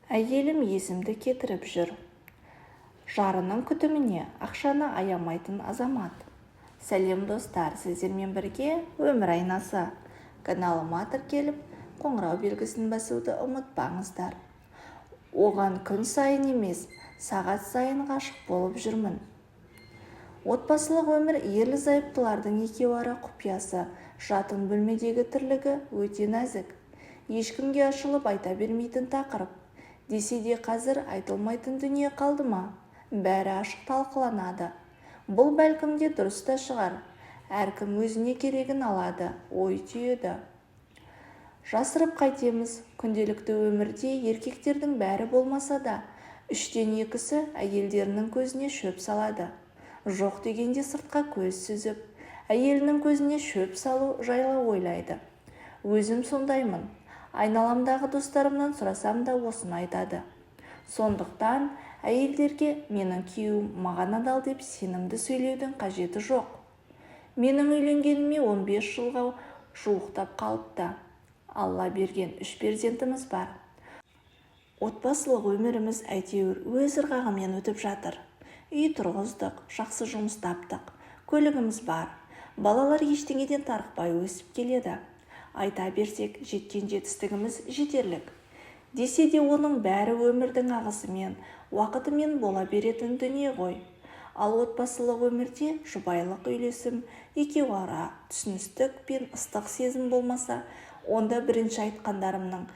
Әйелім есімді кетіріп жүр. Жарының күтіміне ақшаны аямайтын азамат. Сәлем достар, сіздермен бірге өмір айнасы. Каналыма тіркеліп, қоңырау белгісін басуды ұмытпаңыздар. Оған күн сайын емес, сағат сайын ғашық болып жүрмін. Отбасылық өмір ерлі-зайыптылардың екеуара құпиясы, жатын бөлмедегі тірлігі өте нәзік. Ешкімге ашылып айта бермейтін тақырып. Десе де қазір айтылмайтын дүние қалды ма? Бәрі ашық талқыланады. Бұл бәлкім де дұрыс та шығар. Әркім өзіне керегін алады, ой түйеді. Жасырып қайтеміз, күнделікті өмірде еркектердің бәрі болмаса да, 3-2-сі әйелдерінің көзіне шөп салады. Жоқ дегенде сыртқа көз сүзіп, әйелінің көзіне шөп салу жайлы ойлайды. Өзім сондаймын. Айналамдағы достарымнан сұрасам да осыны айтады. Сондықтан әйелдерге менің күйеуім маған адал деп сенімді сөйлеудің қажеті жоқ. Менің үйленгеніме 15 жылға жуықтап қалыпты. Алла берген 3 перзентіміз бар. Отбасылық өміріміз әйтеуір өз ырғағымен өтіп жатыр. Үй тұрғыздық, жақсы жұмыс таптық, көлігіміз бар. Балалар ештеңеден тарықпай өсіп келеді. Айта берсек, жеткен жетістігіміз жетерлік. Десе де оның бәрі өмірдің ағысымен, уақытымен бола беретін дүние ғой. Ал отбасылық өмірде жұбайлық үйлесім, екеуара түсіністік пен ыстық сезім болмаса, онда бірінші айтқандарымның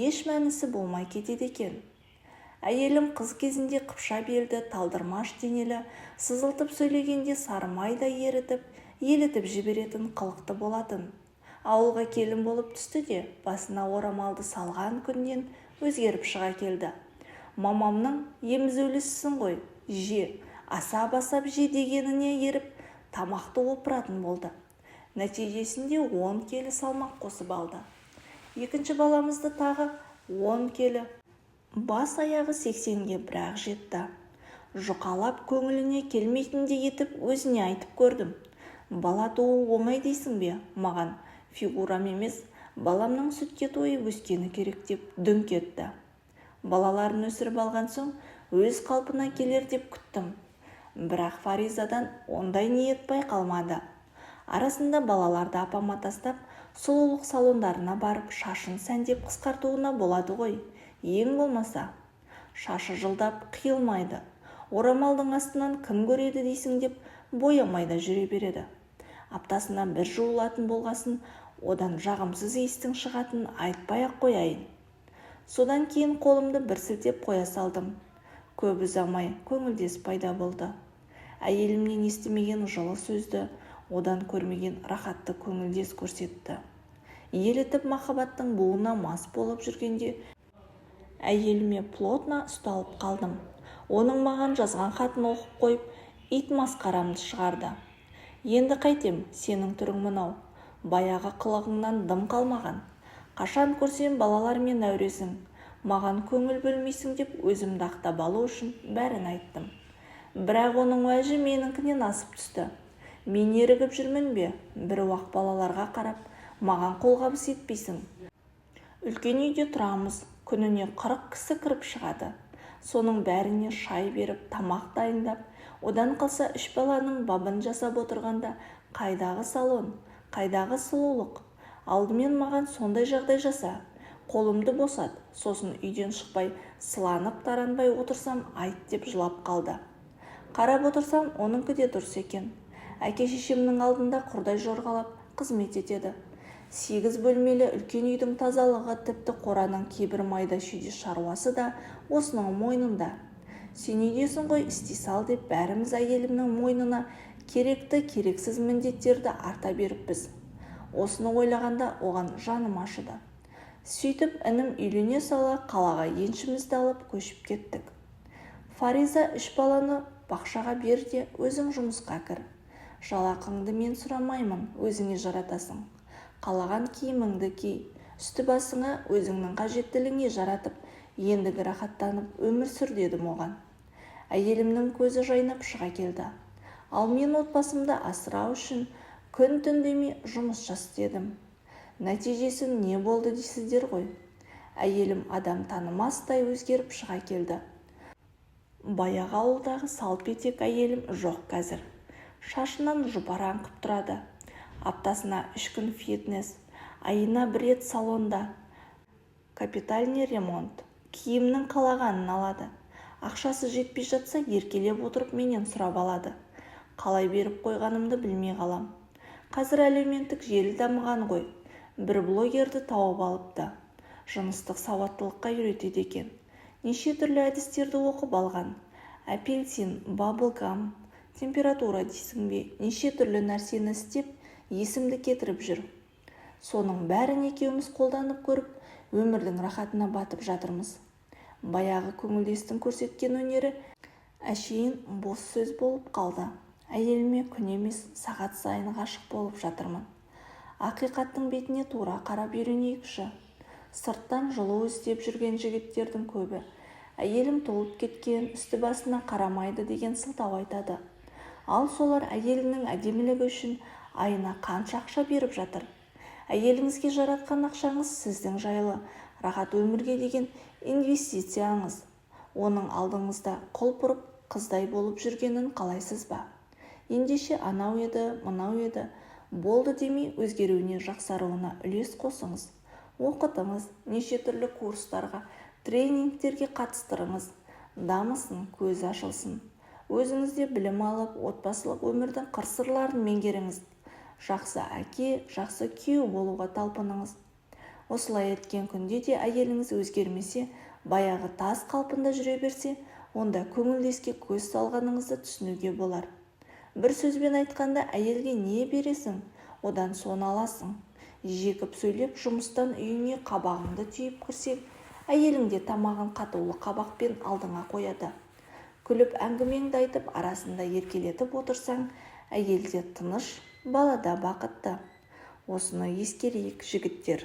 еш мәнісі болмай кетеді екен. Әйелім қыз кезінде қыпша белді, талдырмаш денелі, сызылтып сөйлегенде сарымайдай ерітіп, елітіп жіберетін қылықты болатын. Ауылға келін болып түсті де, басына орамалды салған күннен өзгеріп шыға келді. Мамамның емізулісісің ғой, же, асап-асап же дегеніне еріп, тамақты опыратын болды. Нәтижесінде 10 келі салмақ қосып алды. Екінші баламызды тағы 10 келі. Бас аяғы 80-ге бірақ жетті. Жұқалап көңіліне келмейтіндей етіп өзіне айтып көрдім. Бала туу оңай дейсің бе? Маған фигурам емес, баламның сүтке тойып өскені керек деп дүңк етті. Балаларын өсіріп алған соң өз қалпына келер деп күттім. Бірақ Фаризадан ондай ниет байқалмады. Арасында балаларды апама тастап, сұлулық салондарына барып, шашын сәндеп қысқартуына болады ғой. Ең болмаса, шашы жылдап қиылмайды. Орамалдың астынан кім көреді дейсің деп боямайда жүре береді. Аптасына бір жуылатын болғасын, одан жағымсыз иістің шығатын айтпай-ақ қояйын. Содан кейін қолымды бір сілтеп қоя салдым. Көп ұзамай көңілдес пайда болды. Әйелімнен естімеген жылы сөзді, одан көрмеген рахатты көңілдес көрсетті. Елітіп махаббаттың буына мас болып жүргенде, әйеліме плотна ұсталып қалдым. Оның маған жазған хатын оқып қойып, ит масқарамды шығарды. Енді қайтем, сенің түрің мынау. Баяғы қылығыңнан дым қалмаған. Қашан көрсем балалармен әуресің. Маған көңіл бөлмейсің деп өзімді ақтап алу үшін бәрін айттым. Бірақ оның уәжі меніңкінен асып түсті. Мен ерігіп жүрмін бе? Бір уақ балаларға қарап, маған қолғабыс етпейсің. Үлкен үйде тұрамыз, күніне 40 кісі кіріп шығады. Соның бәріне шай беріп, тамақ дайындап, одан қалса 3 баланың бабын жасап отырғанда, қайдағы салон, қайдағы сұлулық? Алдымен маған сондай жағдай жаса, қолымды босат, сосын үйден шықпай, сыланып таранбай отырсам айт деп жылап қалды. Қарап отырсам, оныңкі де дұрыс екен. Әке-шешемнің алдында құрдай жорғалап қызмет етеді. 8 бөлмелі үлкен үйдің тазалығы, тіпті қораның кейбір майда шүйде шаруасы да осының мойнында. Сен үйдесің ғой, істей сал деп бәріміз әйелімнің мойнына керекті, керексіз міндеттерді арта беріппіз. Осыны ойлағанда оған жаным ашыды. Сөйтіп інім үйлене сала қалаға еншімізді алып көшіп кеттік. Фариза 3 баланы бақшаға бер де өзің жұмысқа кір. Жалақыңды мен сұрамаймын, өзіңе жаратасың. Қалаған киіміңді ки, үсті басыңа өзіңнің қажеттілігіне жаратып, ендігі рахаттанып өмір сүр дедім оған. Әйелімнің көзі жайнап шыға келді. Ал мен отбасымды асырау үшін күн-түн демей жұмыс жас дедім. Нәтижесі не болды дейсіздер ғой. Әйелім адам танымастай өзгеріп шыға келді. Баяғы ауылдағы салт-етек әйелім жоқ қазір. Шашынан жұпар аңқып тұрады. Аптасына 3 күн фитнес, айына 1 рет салонда. Капитальный ремонт. Киімнің қалағанын алады. Ақшасы жетпей жатса еркелеп отырып менен сұрап алады. Қалай беріп қойғанымды білмей қалам. Қазір әлеуметтік желі дамыған ғой. Бір блогерді тауып алыпты. Жыныстық сауаттылыққа үйретеді екен. Неше түрлі әдістерді оқып алған. Апельсин, баблгам, температура дейсің бе, неше түрлі нәрсені істеп, есімді кетіріп жүр. Соның бәрін екеуміз қолданып көріп, өмірдің рахатына батып жатырмыз. Баяғы көңілдестің көрсеткен өнері әшейін бос сөз болып қалды. Әйеліме күн емес, сағат сайын ғашық болып жатырмын. Ақиқаттың бетіне тура қарап үйренейікші. Сырттан жылу іздеп жүрген жігіттердің көбі әйелім толып кеткен, үсті басына қарамайды деген сылтау айтады. Ал солар әйелінің әдемілігі үшін айына қанша ақша беріп жатыр. Әйеліңізге жаратқан ақшаңыз сіздің жайлы рахат өмірге деген инвестицияңыз. Оның алдыңызда құл бұрып қыздай болып жүргенін қалайсыз ба? Ендеше анау еді, мынау еді, болды демей өзгеруіне, жақсаруына үлес қосыңыз. Оқытыңыз, неше түрлі курстарға, тренингтерге қатыстырыңыз. Дамысын, көзі ашылсын. Өзіңізде білім алып, отбасылық өмірдің қыр-сырларын меңгеріңіз. Жақсы әке, жақсы күйеу болуға талпыныңыз. Осылай еткен күнде де әйеліңіз өзгермесе, баяғы тас қалпында жүре берсе, онда көңілдеске көз салғаныңызды түсінуге болар. Бір сөзбен айтқанда, әйелге не бересің, одан соны аласың. Жекіп сөйлеп, жұмыстан үйіңе қабағыңды түйіп кірсең, әйелің де тамағын қатулы қабақпен алдыңа қояды. Күліп әңгімеңді айтып, арасында еркелетіп отырсаң, әйелде тыныш, балада бақытты. Осыны ескерейік, жігіттер.